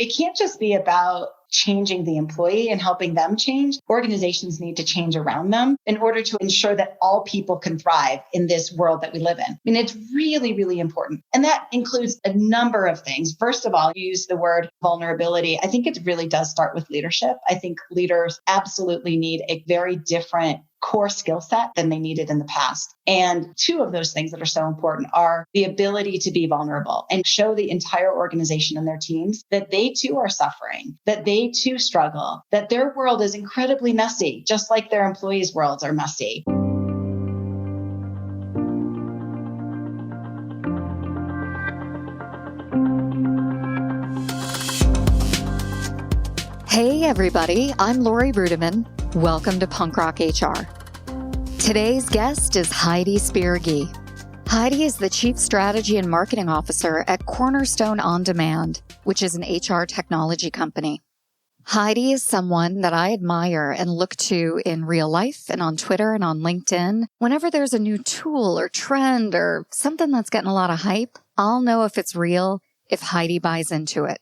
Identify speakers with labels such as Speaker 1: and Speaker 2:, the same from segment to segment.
Speaker 1: it can't just be about changing the employee and helping them change. Organizations need to change around them in order to ensure that all people can thrive in this world that we live in. I mean, it's really, really important. And that includes a number of things. First of all, you use the word vulnerability. I think it really does start with leadership. I think leaders absolutely need a very different core skill set than they needed in the past. And two of those things that are so important are the ability to be vulnerable and show the entire organization and their teams that they too are suffering, that they too struggle, that their world is incredibly messy, just like their employees' worlds are messy.
Speaker 2: Hey everybody, I'm Lori Rudiman. Welcome to Punk Rock HR. Today's guest is Heidi Spirgi. Heidi is the Chief Strategy and Marketing Officer at Cornerstone On Demand, which is an HR technology company. Heidi is someone that I admire and look to in real life and on Twitter and on LinkedIn. Whenever there's a new tool or trend or something that's getting a lot of hype, I'll know if it's real if Heidi buys into it.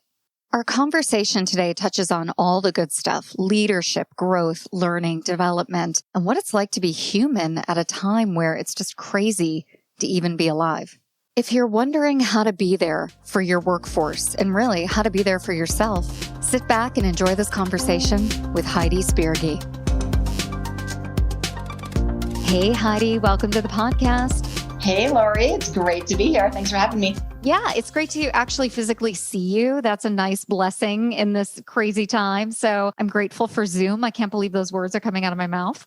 Speaker 2: Our conversation today touches on all the good stuff: leadership, growth, learning, development, and what it's like to be human at a time where it's just crazy to even be alive. If you're wondering how to be there for your workforce and really how to be there for yourself, sit back and enjoy this conversation with Heidi Spirgi. Hey, Heidi, welcome to the podcast.
Speaker 1: Hey, Lori, it's great to be here. Thanks for having me.
Speaker 2: Yeah, it's great to actually physically see you. That's a nice blessing in this crazy time. So I'm grateful for Zoom. I can't believe those words are coming out of my mouth.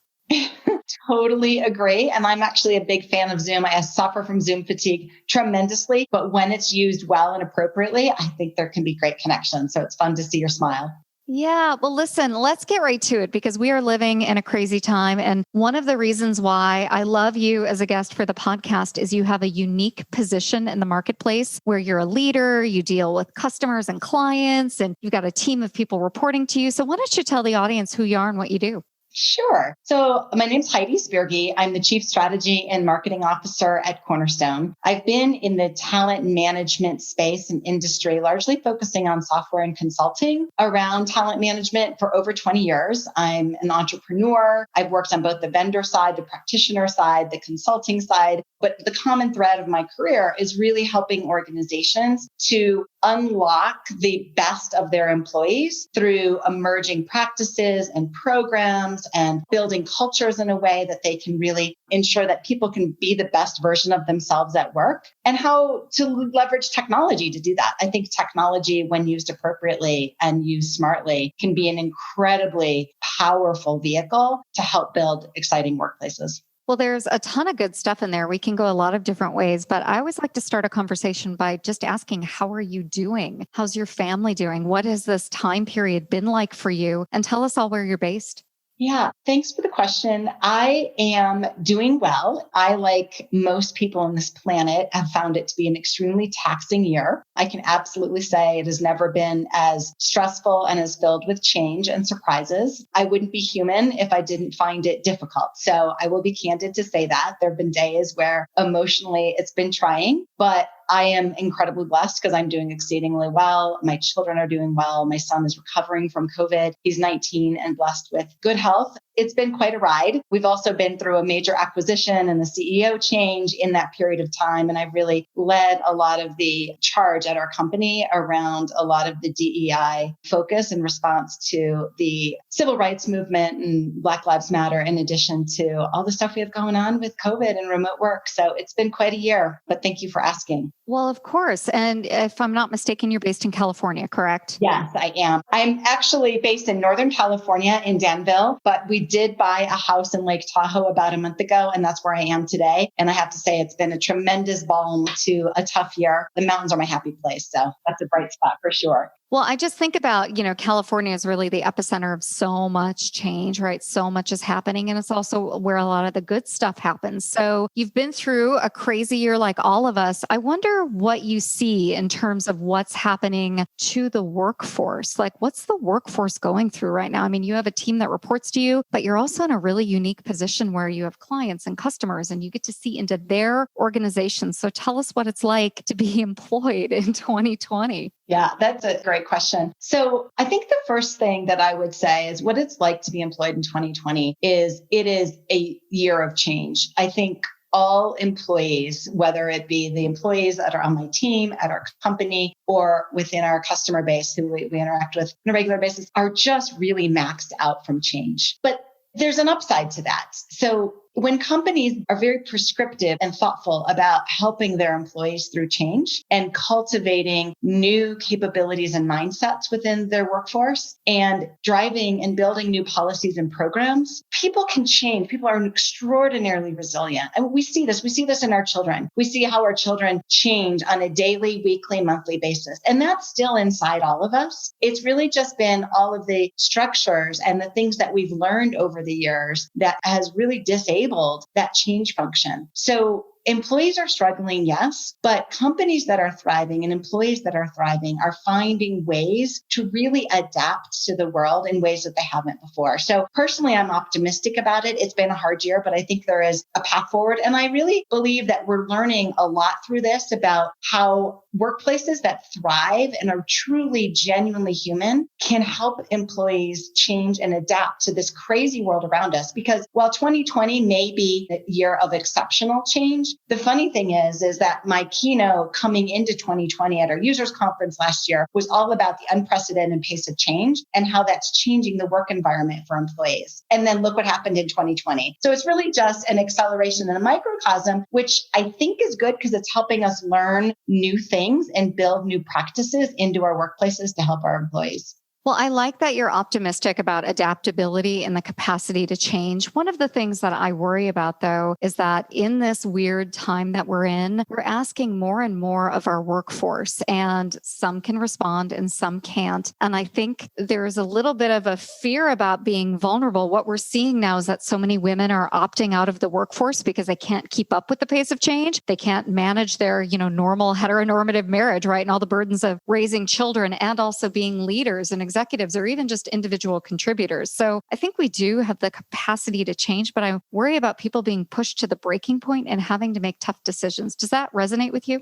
Speaker 1: Totally agree. And I'm actually a big fan of Zoom. I suffer from Zoom fatigue tremendously, but when it's used well and appropriately, I think there can be great connection. So it's fun to see your smile.
Speaker 2: Yeah. Well, listen, let's get right to it because we are living in a crazy time. And one of the reasons why I love you as a guest for the podcast is you have a unique position in the marketplace where you're a leader, you deal with customers and clients, and you've got a team of people reporting to you. So why don't you tell the audience who you are and what you do?
Speaker 1: Sure. So my name's Heidi Spirgi. I'm the Chief Strategy and Marketing Officer at Cornerstone. I've been in the talent management space and industry, largely focusing on software and consulting around talent management for over 20 years. I'm an entrepreneur. I've worked on both the vendor side, the practitioner side, the consulting side. But the common thread of my career is really helping organizations to unlock the best of their employees through emerging practices and programs and building cultures in a way that they can really ensure that people can be the best version of themselves at work, and how to leverage technology to do that. I think technology, when used appropriately and used smartly, can be an incredibly powerful vehicle to help build exciting workplaces.
Speaker 2: Well, there's a ton of good stuff in there. We can go a lot of different ways, but I always like to start a conversation by just asking, how are you doing? How's your family doing? What has this time period been like for you? And tell us all where you're based.
Speaker 1: Yeah, thanks for the question. I am doing well. I, like most people on this planet, have found it to be an extremely taxing year. I can absolutely say it has never been as stressful and as filled with change and surprises. I wouldn't be human if I didn't find it difficult. So I will be candid to say that there have been days where emotionally it's been trying, but I am incredibly blessed because I'm doing exceedingly well. My children are doing well. My son is recovering from COVID. He's 19 and blessed with good health. It's been quite a ride. We've also been through a major acquisition and a CEO change in that period of time. And I've really led a lot of the charge at our company around a lot of the DEI focus in response to the civil rights movement and Black Lives Matter, in addition to all the stuff we have going on with COVID and remote work. So it's been quite a year, but thank you for asking.
Speaker 2: Well, of course. And if I'm not mistaken, you're based in California, correct?
Speaker 1: Yes, I am. I'm actually based in Northern California in Danville, but we did buy a house in Lake Tahoe about a month ago, and that's where I am today. And I have to say, it's been a tremendous balm to a tough year. The mountains are my happy place. So that's a bright spot for sure.
Speaker 2: Well, I just think about, California is really the epicenter of so much change, right? So much is happening. And it's also where a lot of the good stuff happens. So you've been through a crazy year like all of us. I wonder what you see in terms of what's happening to the workforce. Like, what's the workforce going through right now? I mean, you have a team that reports to you, but you're also in a really unique position where you have clients and customers and you get to see into their organizations. So tell us what it's like to be employed in 2020.
Speaker 1: Yeah, that's a great question. So I think the first thing that I would say is what it's like to be employed in 2020 is it is a year of change. I think all employees, whether it be the employees that are on my team, at our company, or within our customer base who we interact with on a regular basis, are just really maxed out from change. But there's an upside to that. So when companies are very prescriptive and thoughtful about helping their employees through change and cultivating new capabilities and mindsets within their workforce and driving and building new policies and programs, people can change. People are extraordinarily resilient. And we see this. We see this in our children. We see how our children change on a daily, weekly, monthly basis. And that's still inside all of us. It's really just been all of the structures and the things that we've learned over the years that has really disabled that change function. So employees are struggling, yes, but companies that are thriving and employees that are thriving are finding ways to really adapt to the world in ways that they haven't before. So personally, I'm optimistic about it. It's been a hard year, but I think there is a path forward. And I really believe that we're learning a lot through this about how workplaces that thrive and are truly, genuinely human can help employees change and adapt to this crazy world around us. Because while 2020 may be a year of exceptional change, the funny thing is that my keynote coming into 2020 at our users conference last year was all about the unprecedented pace of change and how that's changing the work environment for employees. And then look what happened in 2020. So it's really just an acceleration and a microcosm, which I think is good because it's helping us learn new things and build new practices into our workplaces to help our employees.
Speaker 2: Well, I like that you're optimistic about adaptability and the capacity to change. One of the things that I worry about, though, is that in this weird time that we're in, we're asking more and more of our workforce, and some can respond and some can't. And I think there's a little bit of a fear about being vulnerable. What we're seeing now is that so many women are opting out of the workforce because they can't keep up with the pace of change. They can't manage their, normal heteronormative marriage, right? And all the burdens of raising children and also being leaders and executives or even just individual contributors. So I think we do have the capacity to change, but I worry about people being pushed to the breaking point and having to make tough decisions. Does that resonate with you?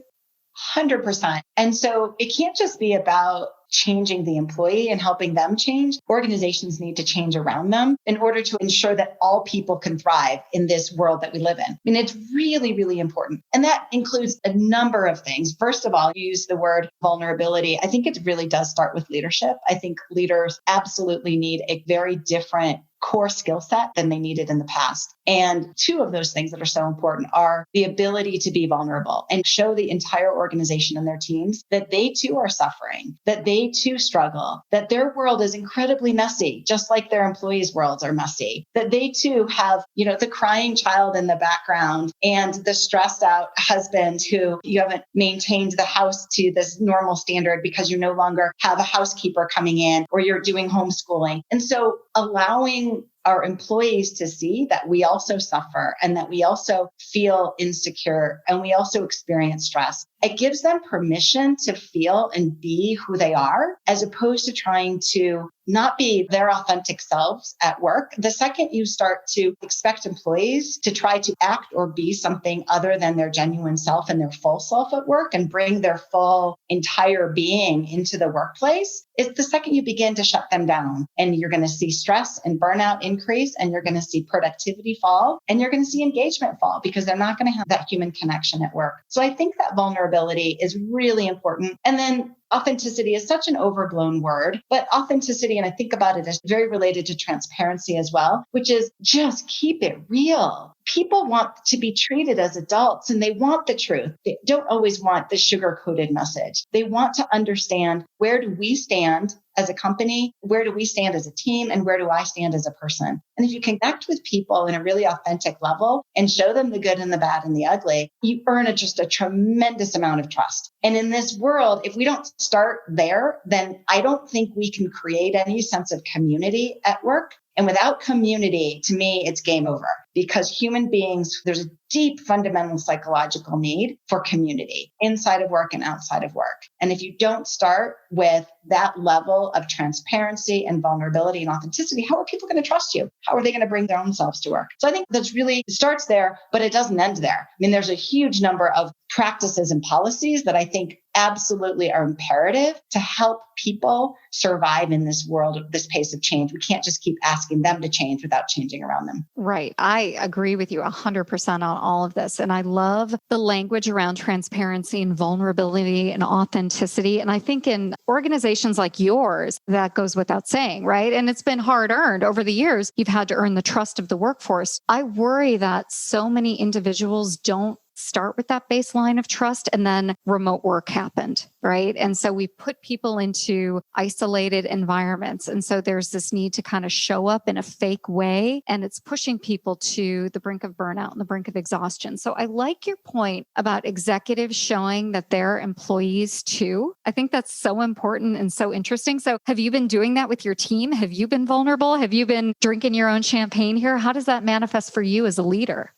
Speaker 1: 100%. And so it can't just be about changing the employee and helping them change. Organizations need to change around them in order to ensure that all people can thrive in this world that we live in. I mean, it's really, really important. And that includes a number of things. First of all, you use the word vulnerability. I think it really does start with leadership. I think leaders absolutely need a very different core skill set than they needed in the past. And two of those things that are so important are the ability to be vulnerable and show the entire organization and their teams that they too are suffering, that they too struggle, that their world is incredibly messy, just like their employees' worlds are messy, that they too have, the crying child in the background and the stressed out husband who you haven't maintained the house to this normal standard because you no longer have a housekeeper coming in or you're doing homeschooling. And so allowing our employees to see that we also suffer and that we also feel insecure and we also experience stress. It gives them permission to feel and be who they are, as opposed to trying to not be their authentic selves at work. The second you start to expect employees to try to act or be something other than their genuine self and their full self at work and bring their full entire being into the workplace, it's the second you begin to shut them down. And you're going to see stress and burnout increase, and you're going to see productivity fall, and you're going to see engagement fall because they're not going to have that human connection at work. So I think that vulnerability is really important. And then authenticity is such an overblown word, but authenticity, and I think about it as very related to transparency as well, which is just keep it real. People want to be treated as adults and they want the truth. They don't always want the sugar-coated message. They want to understand, where do we stand as a company? Where do we stand as a team? And where do I stand as a person? And if you connect with people in a really authentic level and show them the good and the bad and the ugly, you earn just a tremendous amount of trust. And in this world, if we don't start there, then I don't think we can create any sense of community at work. And without community, to me, it's game over. because human beings, there's a deep fundamental psychological need for community inside of work and outside of work. And if you don't start with that level of transparency and vulnerability and authenticity, how are people going to trust you? How are they going to bring their own selves to work? So I think that's really, it starts there, but it doesn't end there. I mean, there's a huge number of practices and policies that I think absolutely are imperative to help people survive in this world of this pace of change. We can't just keep asking them to change without changing around them.
Speaker 2: Right. I agree with you 100% on all of this. And I love the language around transparency and vulnerability and authenticity. And I think in organizations like yours, that goes without saying, right? And it's been hard earned over the years. You've had to earn the trust of the workforce. I worry that so many individuals don't start with that baseline of trust, and then remote work happened, right? And so we put people into isolated environments. And so there's this need to kind of show up in a fake way, and it's pushing people to the brink of burnout and the brink of exhaustion. So I like your point about executives showing that they're employees too. I think that's so important and so interesting. So have you been doing that with your team? Have you been vulnerable? Have you been drinking your own champagne here? How does that manifest for you as a leader?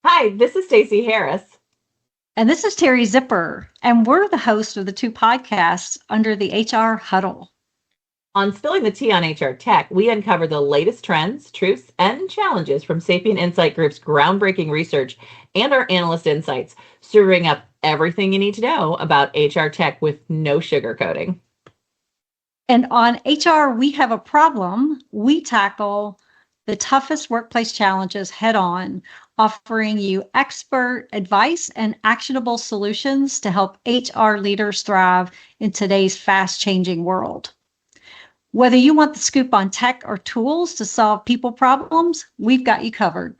Speaker 3: Hi, this is Stacey Harris.
Speaker 4: And this is Terry Zipper, and we're the host of the two podcasts under the HR Huddle.
Speaker 3: On Spilling the Tea on HR Tech, we uncover the latest trends, truths, and challenges from Sapient Insight Group's groundbreaking research and our analyst insights, serving up everything you need to know about HR tech with no sugarcoating.
Speaker 4: And on HR, we have a problem. We tackle the toughest workplace challenges head on, offering you expert advice and actionable solutions to help HR leaders thrive in today's fast-changing world. Whether you want the scoop on tech or tools to solve people problems, we've got you covered.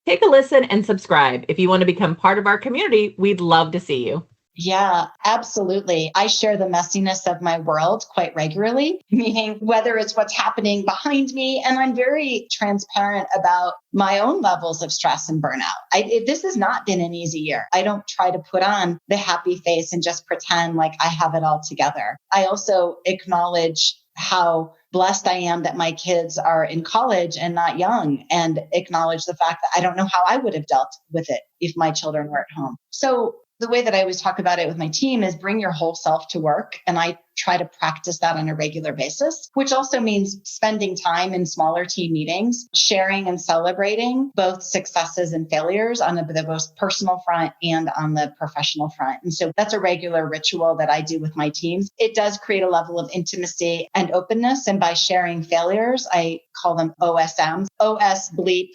Speaker 3: Take a listen and subscribe. If you want to become part of our community, we'd love to see you.
Speaker 1: Yeah, absolutely. I share the messiness of my world quite regularly, meaning whether it's what's happening behind me, and I'm very transparent about my own levels of stress and burnout. This has not been an easy year. I don't try to put on the happy face and just pretend like I have it all together. I also acknowledge how blessed I am that my kids are in college and not young, and acknowledge the fact that I don't know how I would have dealt with it if my children were at home. So the way that I always talk about it with my team is bring your whole self to work. And I try to practice that on a regular basis, which also means spending time in smaller team meetings, sharing and celebrating both successes and failures on the both personal front and on the professional front. And so that's a regular ritual that I do with my teams. It does create a level of intimacy and openness. And by sharing failures, I call them OSMs, OS bleep.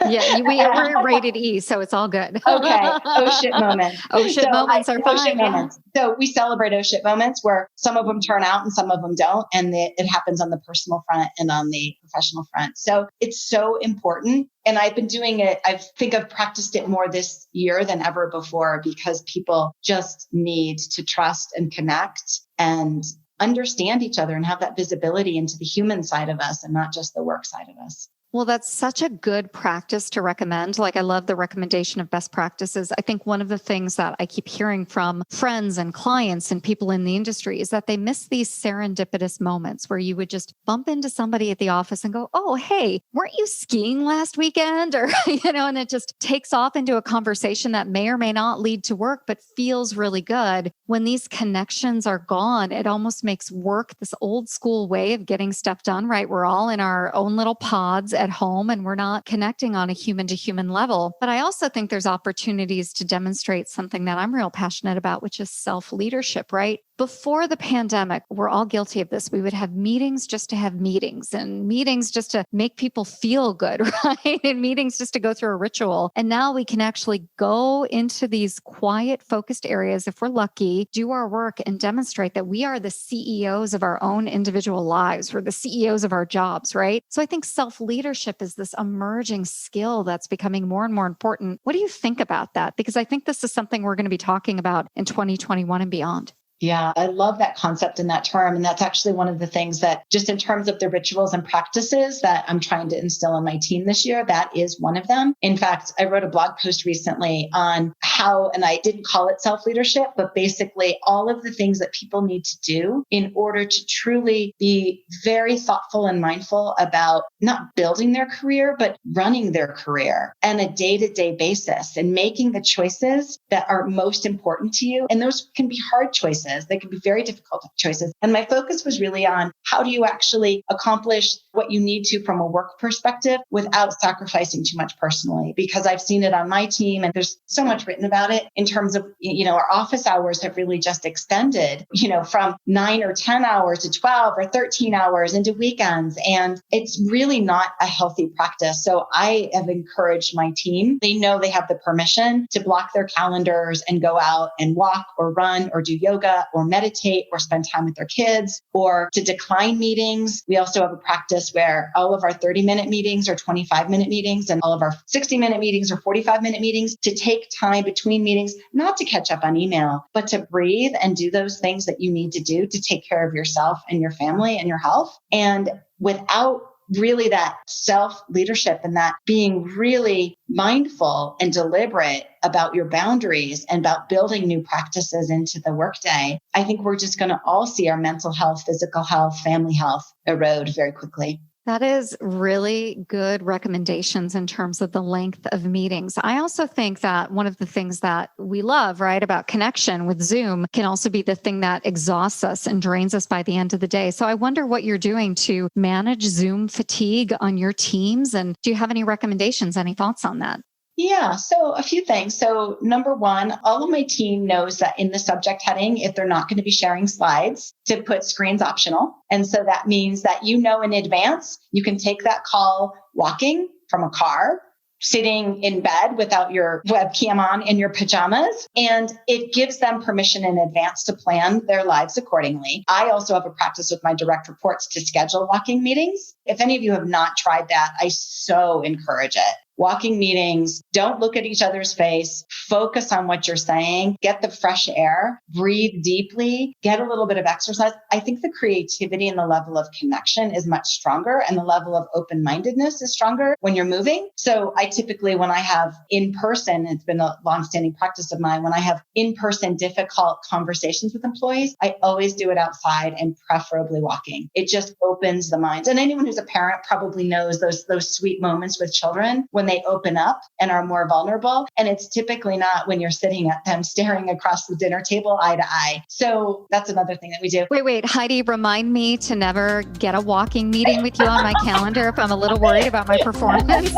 Speaker 2: Yeah, we're rated E, so it's all good.
Speaker 1: Okay. Oh shit moments.
Speaker 2: Oh shit moments are fine.
Speaker 1: Oh shit moments. So we celebrate oh shit moments where some of them turn out and some of them don't. And it happens on the personal front and on the professional front. So it's so important. And I've been doing it. I think I've practiced it more this year than ever before, because people just need to trust and connect and understand each other and have that visibility into the human side of us and not just the work side of us.
Speaker 2: Well, that's such a good practice to recommend. Like, I love the recommendation of best practices. I think one of the things that I keep hearing from friends and clients and people in the industry is that they miss these serendipitous moments where you would just bump into somebody at the office and go, oh, hey, weren't you skiing last weekend? Or, and it just takes off into a conversation that may or may not lead to work, but feels really good. When these connections are gone, it almost makes work this old school way of getting stuff done, right? We're all in our own little pods at home and we're not connecting on a human to human level. But I also think there's opportunities to demonstrate something that I'm real passionate about, which is self-leadership, right? Before the pandemic, we're all guilty of this. We would have meetings just to have meetings, and meetings just to make people feel good, right? And meetings just to go through a ritual. And now we can actually go into these quiet, focused areas, if we're lucky, do our work and demonstrate that we are the CEOs of our own individual lives. We're the CEOs of our jobs, right? So I think self-leadership is this emerging skill that's becoming more and more important. What do you think about that? Because I think this is something we're going to be talking about in 2021 and beyond.
Speaker 1: Yeah, I love that concept and that term. And that's actually one of the things that just in terms of the rituals and practices that I'm trying to instill in my team this year, that is one of them. In fact, I wrote a blog post recently on how, and I didn't call it self-leadership, but basically all of the things that people need to do in order to truly be very thoughtful and mindful about not building their career, but running their career on a day-to-day basis and making the choices that are most important to you. And those can be hard choices. They can be very difficult choices. And my focus was really on how do you actually accomplish what you need to from a work perspective without sacrificing too much personally, because I've seen it on my team and there's so much written about it in terms of, our office hours have really just extended, from 9 or 10 hours to 12 or 13 hours into weekends. And it's really not a healthy practice. So I have encouraged my team. They know they have the permission to block their calendars and go out and walk or run or do yoga or meditate or spend time with their kids or to decline meetings. We also have a practice where all of our 30-minute meetings are 25-minute meetings and all of our 60-minute meetings are 45-minute meetings, to take time between meetings, not to catch up on email, but to breathe and do those things that you need to do to take care of yourself and your family and your health. And without really that self-leadership and that being really mindful and deliberate about your boundaries and about building new practices into the workday, I think we're just going to all see our mental health, physical health, family health erode very quickly.
Speaker 2: That is really good recommendations in terms of the length of meetings. I also think that one of the things that we love, right, about connection with Zoom can also be the thing that exhausts us and drains us by the end of the day. So I wonder what you're doing to manage Zoom fatigue on your teams. And do you have any recommendations, any thoughts on that?
Speaker 1: Yeah, so a few things. So number one, all of my team knows that in the subject heading, if they're not going to be sharing slides, to put screens optional. And so that means that in advance, you can take that call walking from a car, sitting in bed without your webcam on in your pajamas. And it gives them permission in advance to plan their lives accordingly. I also have a practice with my direct reports to schedule walking meetings. If any of you have not tried that, I so encourage it. Walking meetings, don't look at each other's face, focus on what you're saying, get the fresh air, breathe deeply, get a little bit of exercise. I think the creativity and the level of connection is much stronger and the level of open-mindedness is stronger when you're moving. So I typically, when I have in-person, it's been a longstanding practice of mine, when I have in-person difficult conversations with employees, I always do it outside and preferably walking. It just opens the minds. And anyone who's a parent probably knows those sweet moments with children when they open up and are more vulnerable. And it's typically not when you're sitting at them staring across the dinner table eye to eye. So that's another thing that we do.
Speaker 2: Wait, Heidi, remind me to never get a walking meeting with you on my calendar if I'm a little worried about my performance.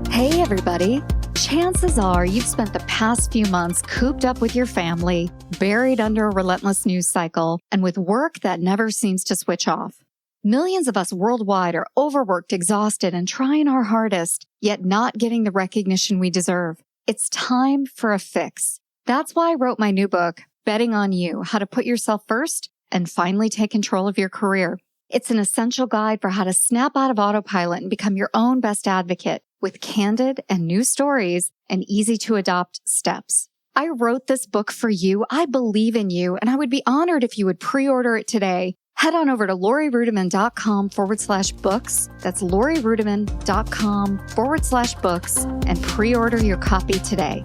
Speaker 2: Hey, everybody. Chances are you've spent the past few months cooped up with your family, buried under a relentless news cycle, and with work that never seems to switch off. Millions of us worldwide are overworked, exhausted, and trying our hardest, yet not getting the recognition we deserve. It's time for a fix. That's why I wrote my new book, Betting on You, How to Put Yourself First and Finally Take Control of Your Career. It's an essential guide for how to snap out of autopilot and become your own best advocate with candid and new stories and easy to adopt steps. I wrote this book for you. I believe in you, and I would be honored if you would pre-order it today. Head on over to lorirudiman.com/books. That's lorirudiman.com/books and pre-order your copy today.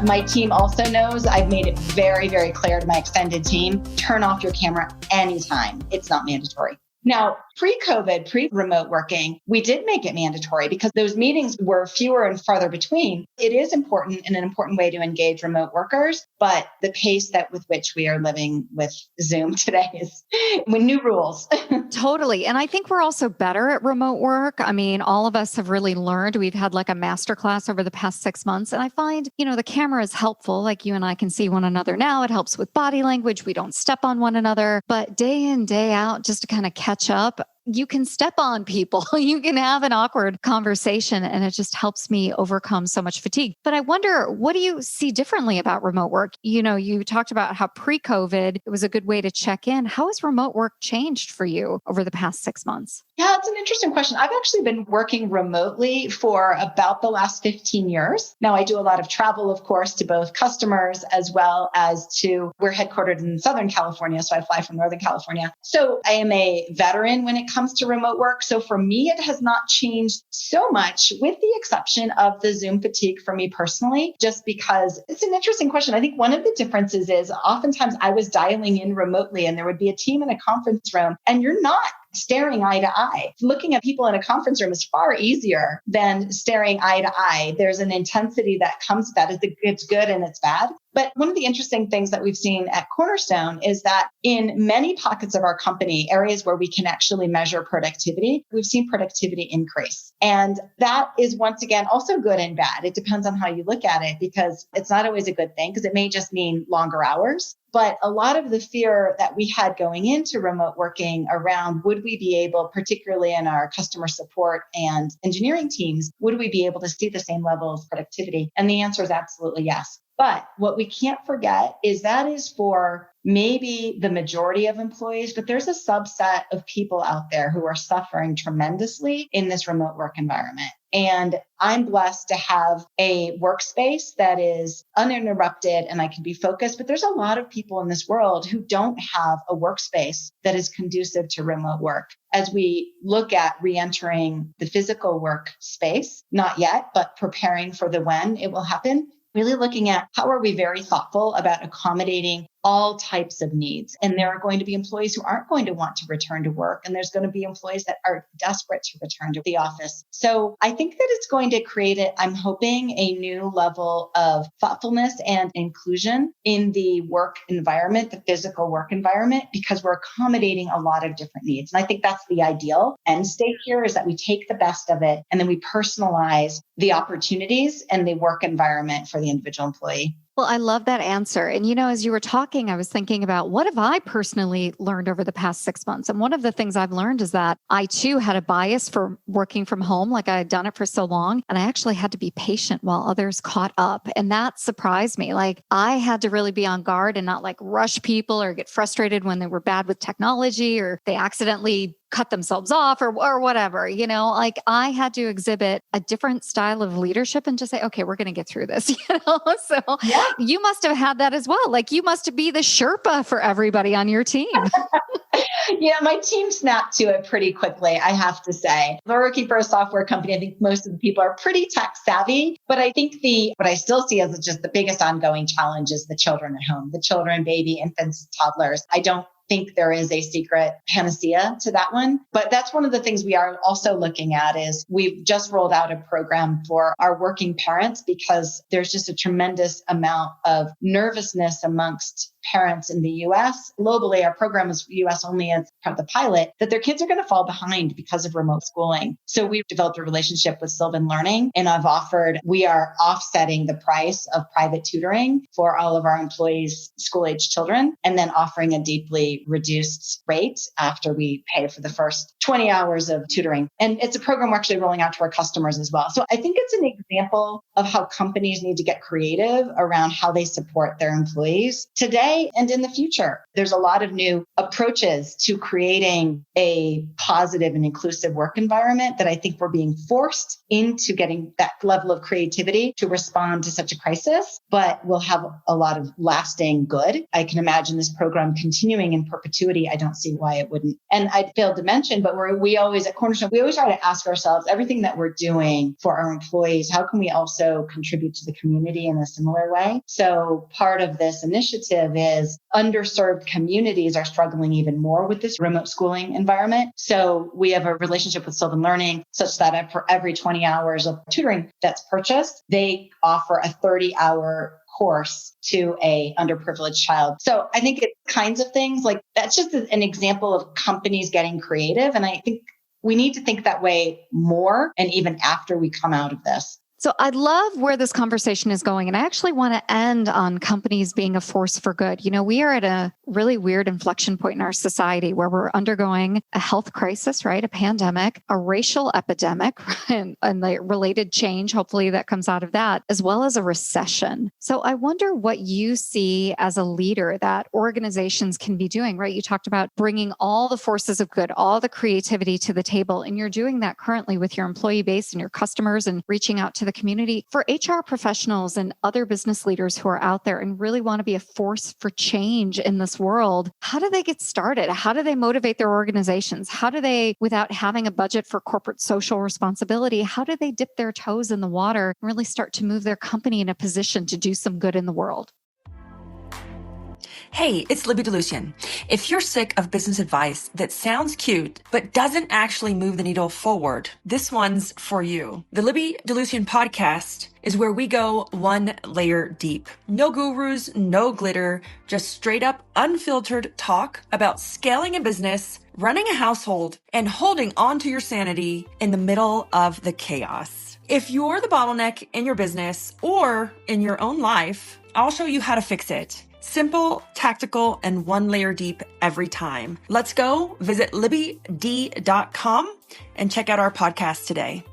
Speaker 1: My team also knows I've made it very, very clear to my extended team, turn off your camera anytime. It's not mandatory. Now, pre-COVID, pre-remote working, we did make it mandatory because those meetings were fewer and farther between. It is important and an important way to engage remote workers, but the pace with which we are living with Zoom today is with new rules.
Speaker 2: Totally. And I think we're also better at remote work. I mean, all of us have really learned. We've had like a masterclass over the past 6 months. And I find, the camera is helpful. Like you and I can see one another now. It helps with body language. We don't step on one another. But day in, day out, just to kind of catch up, you can step on people, you can have an awkward conversation, and it just helps me overcome so much fatigue. But I wonder, what do you see differently about remote work? You talked about how pre-COVID, it was a good way to check in. How has remote work changed for you over the past 6 months?
Speaker 1: Yeah, it's an interesting question. I've actually been working remotely for about the last 15 years. Now, I do a lot of travel, of course, to both customers as well as we're headquartered in Southern California, so I fly from Northern California. So I am a veteran when it comes to remote work. So for me, it has not changed so much, with the exception of the Zoom fatigue for me personally, just because it's an interesting question. I think one of the differences is oftentimes I was dialing in remotely and there would be a team in a conference room and you're not staring eye to eye. Looking at people in a conference room is far easier than staring eye to eye. There's an intensity that comes with that. It's good and it's bad. But one of the interesting things that we've seen at Cornerstone is that in many pockets of our company, areas where we can actually measure productivity, we've seen productivity increase. And that is, once again, also good and bad. It depends on how you look at it, because it's not always a good thing, because it may just mean longer hours. But a lot of the fear that we had going into remote working around, would we be able, particularly in our customer support and engineering teams, would we be able to see the same level of productivity? And the answer is absolutely yes. But what we can't forget is that is for maybe the majority of employees, but there's a subset of people out there who are suffering tremendously in this remote work environment. And I'm blessed to have a workspace that is uninterrupted and I can be focused. But there's a lot of people in this world who don't have a workspace that is conducive to remote work. As we look at re-entering the physical work space, not yet, but preparing for the when it will happen, really looking at how are we very thoughtful about accommodating all types of needs. And there are going to be employees who aren't going to want to return to work. And there's going to be employees that are desperate to return to the office. So I think that it's going to create I'm hoping, a new level of thoughtfulness and inclusion in the work environment, the physical work environment, because we're accommodating a lot of different needs. And I think that's the ideal end state here, is that we take the best of it and then we personalize the opportunities and the work environment for the individual employee.
Speaker 2: Well, I love that answer. And, as you were talking, I was thinking about, what have I personally learned over the past 6 months? And one of the things I've learned is that I too had a bias for working from home. Like, I had done it for so long, and I actually had to be patient while others caught up. And that surprised me. Like, I had to really be on guard and not rush people or get frustrated when they were bad with technology or they accidentally cut themselves off or whatever, I had to exhibit a different style of leadership and just say, okay, we're going to get through this, So yeah. You must have had that as well. You must be the Sherpa for everybody on your team.
Speaker 1: Yeah, my team snapped to it pretty quickly, I have to say. We're working for a software company. I think most of the people are pretty tech savvy, but I think what I still see as just the biggest ongoing challenge is the children at home, the children, baby, infants, toddlers. I don't think there is a secret panacea to that one. But that's one of the things we are also looking at. Is we've just rolled out a program for our working parents, because there's just a tremendous amount of nervousness amongst parents in the US. Globally, our program is US only as part of the pilot, that their kids are going to fall behind because of remote schooling. So we've developed a relationship with Sylvan Learning, and we are offsetting the price of private tutoring for all of our employees' school-age children, and then offering a deeply reduced rate after we pay for the first 20 hours of tutoring. And it's a program we're actually rolling out to our customers as well. So I think it's an example of how companies need to get creative around how they support their employees today and in the future. There's a lot of new approaches to creating a positive and inclusive work environment that I think we're being forced into getting that level of creativity to respond to such a crisis, but will have a lot of lasting good. I can imagine this program continuing in perpetuity. I don't see why it wouldn't. And I failed to mention, but we always at Cornerstone, we always try to ask ourselves, everything that we're doing for our employees, how can we also contribute to the community in a similar way? So part of this initiative is underserved communities are struggling even more with this remote schooling environment. So we have a relationship with Sylvan Learning such that for every 20 hours of tutoring that's purchased, they offer a 30-hour course to a underprivileged child. So I think it's kinds of things like that's just an example of companies getting creative. And I think we need to think that way more, and even after we come out of this.
Speaker 2: So I love where this conversation is going. And I actually want to end on companies being a force for good. We are at a really weird inflection point in our society where we're undergoing a health crisis, right? A pandemic, a racial epidemic, and the related change, hopefully that comes out of that, as well as a recession. So I wonder what you see as a leader that organizations can be doing, right? You talked about bringing all the forces of good, all the creativity to the table, and you're doing that currently with your employee base and your customers and reaching out to the community. For HR professionals and other business leaders who are out there and really want to be a force for change in this world, how do they get started? How do they motivate their organizations? How do they, without having a budget for corporate social responsibility, how do they dip their toes in the water and really start to move their company in a position to do some good in the world?
Speaker 5: Hey, it's Libby DeLucian. If you're sick of business advice that sounds cute, but doesn't actually move the needle forward, this one's for you. The Libby DeLucian podcast is where we go one layer deep. No gurus, no glitter, just straight up unfiltered talk about scaling a business, running a household, and holding on to your sanity in the middle of the chaos. If you're the bottleneck in your business or in your own life, I'll show you how to fix it. Simple, tactical, and one layer deep every time. Let's go. Visit libbyd.com and check out our podcast today.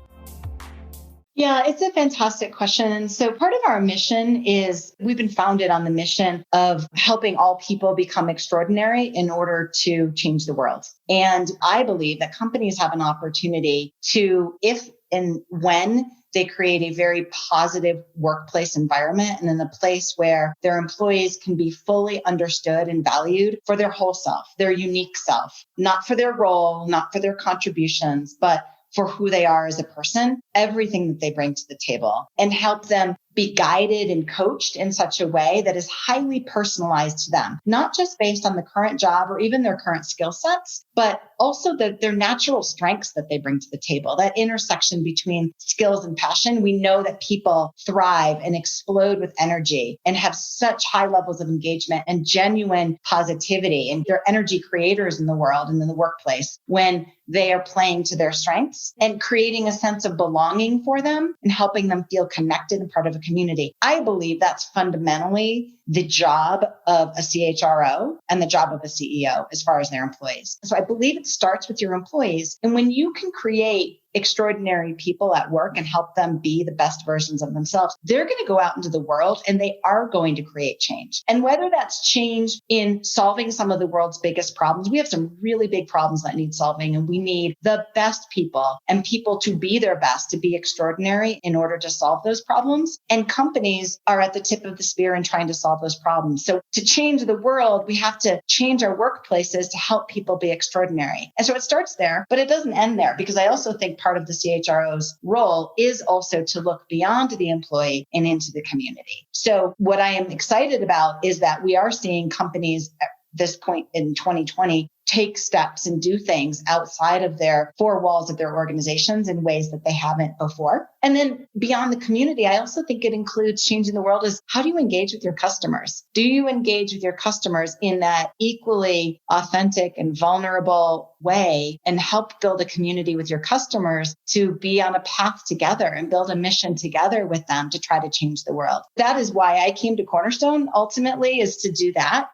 Speaker 1: Yeah, it's a fantastic question. So part of our mission is we've been founded on the mission of helping all people become extraordinary in order to change the world. And I believe that companies have an opportunity to, if and when they create a very positive workplace environment and in a place where their employees can be fully understood and valued for their whole self, their unique self, not for their role, not for their contributions, but for who they are as a person, everything that they bring to the table, and help them be guided and coached in such a way that is highly personalized to them, not just based on the current job or even their current skill sets, but also their natural strengths that they bring to the table, that intersection between skills and passion. We know that people thrive and explode with energy and have such high levels of engagement and genuine positivity, and they're energy creators in the world and in the workplace when they are playing to their strengths and creating a sense of belonging for them and helping them feel connected and part of a community. I believe that's fundamentally the job of a CHRO and the job of a CEO as far as their employees. So I believe it starts with your employees. And when you can create extraordinary people at work and help them be the best versions of themselves, they're going to go out into the world and they are going to create change. And whether that's change in solving some of the world's biggest problems, we have some really big problems that need solving, and we need the best people and people to be their best, to be extraordinary in order to solve those problems. And companies are at the tip of the spear in trying to solve those problems. So to change the world, we have to change our workplaces to help people be extraordinary. And so it starts there, but it doesn't end there, because I also think part of the CHRO's role is also to look beyond the employee and into the community. So what I am excited about is that we are seeing companies at this point in 2020 take steps and do things outside of their four walls of their organizations in ways that they haven't before. And then beyond the community, I also think it includes changing the world is how do you engage with your customers? Do you engage with your customers in that equally authentic and vulnerable way and help build a community with your customers to be on a path together and build a mission together with them to try to change the world? That is why I came to Cornerstone ultimately, is to do that.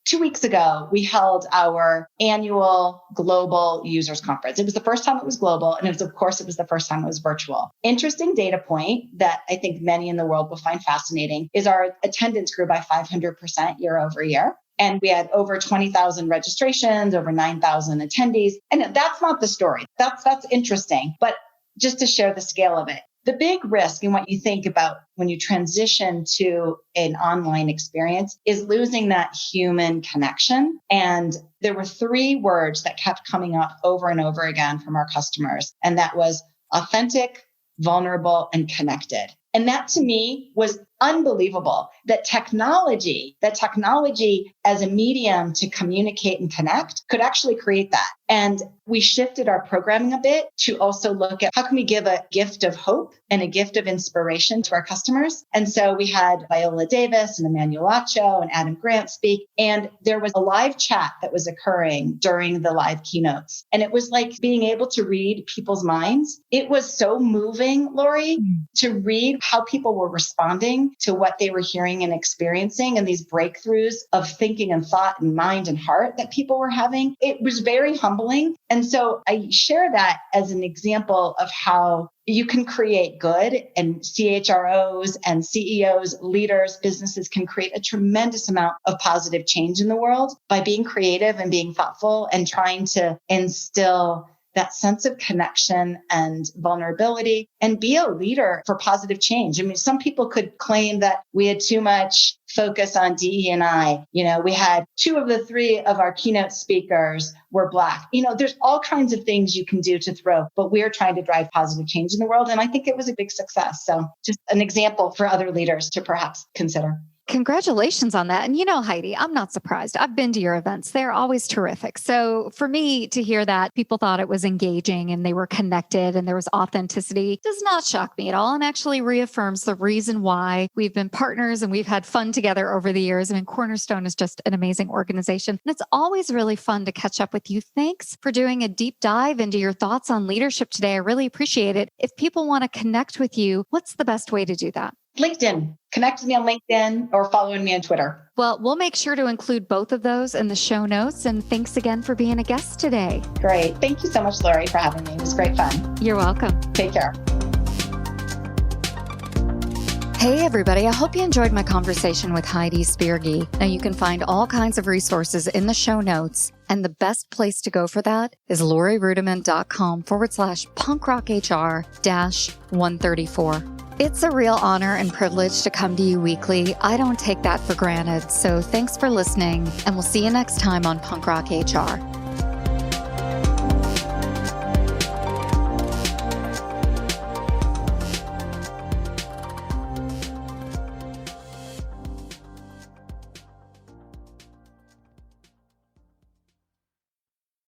Speaker 1: 2 weeks ago, we held our annual global users conference. It was the first time it was global. And it was the first time it was virtual. Interesting data point that I think many in the world will find fascinating is our attendance grew by 500% year over year. And we had over 20,000 registrations, over 9,000 attendees. And that's not the story. That's interesting. But just to share the scale of it. The big risk in what you think about when you transition to an online experience is losing that human connection. And there were 3 words that kept coming up over and over again from our customers. And that was authentic, vulnerable, and connected. And that to me was unbelievable that technology as a medium to communicate and connect could actually create that. And we shifted our programming a bit to also look at how can we give a gift of hope and a gift of inspiration to our customers. And so we had Viola Davis and Emmanuel Acho and Adam Grant speak. And there was a live chat that was occurring during the live keynotes. And it was like being able to read people's minds. It was so moving, Lori, to read how people were responding to what they were hearing and experiencing and these breakthroughs of thinking and thought and mind and heart that people were having. It was very humbling. And so I share that as an example of how you can create good, and CHROs and CEOs, leaders, businesses can create a tremendous amount of positive change in the world by being creative and being thoughtful and trying to instill that sense of connection and vulnerability and be a leader for positive change. I mean, some people could claim that we had too much focus on DE&I. We had 2 of the 3 of our keynote speakers were Black. There's all kinds of things you can do to throw, but we're trying to drive positive change in the world. And I think it was a big success. So just an example for other leaders to perhaps consider.
Speaker 2: Congratulations on that. And Heidi, I'm not surprised. I've been to your events. They're always terrific. So for me to hear that people thought it was engaging and they were connected and there was authenticity does not shock me at all, and actually reaffirms the reason why we've been partners and we've had fun together over the years. I mean, Cornerstone is just an amazing organization. And it's always really fun to catch up with you. Thanks for doing a deep dive into your thoughts on leadership today. I really appreciate it. If people want to connect with you, what's the best way to do that?
Speaker 1: LinkedIn. Connect with me on LinkedIn or following me on Twitter.
Speaker 2: Well, we'll make sure to include both of those in the show notes. And thanks again for being a guest today.
Speaker 1: Great. Thank you so much, Lori, for having me. It was great fun.
Speaker 2: You're welcome.
Speaker 1: Take care.
Speaker 2: Hey, everybody. I hope you enjoyed my conversation with Heidi Spirgi. Now, you can find all kinds of resources in the show notes. And the best place to go for that is lorirudiman.com/punkrocHR-134. It's a real honor and privilege to come to you weekly. I don't take that for granted. So thanks for listening, and we'll see you next time on Punk Rock HR.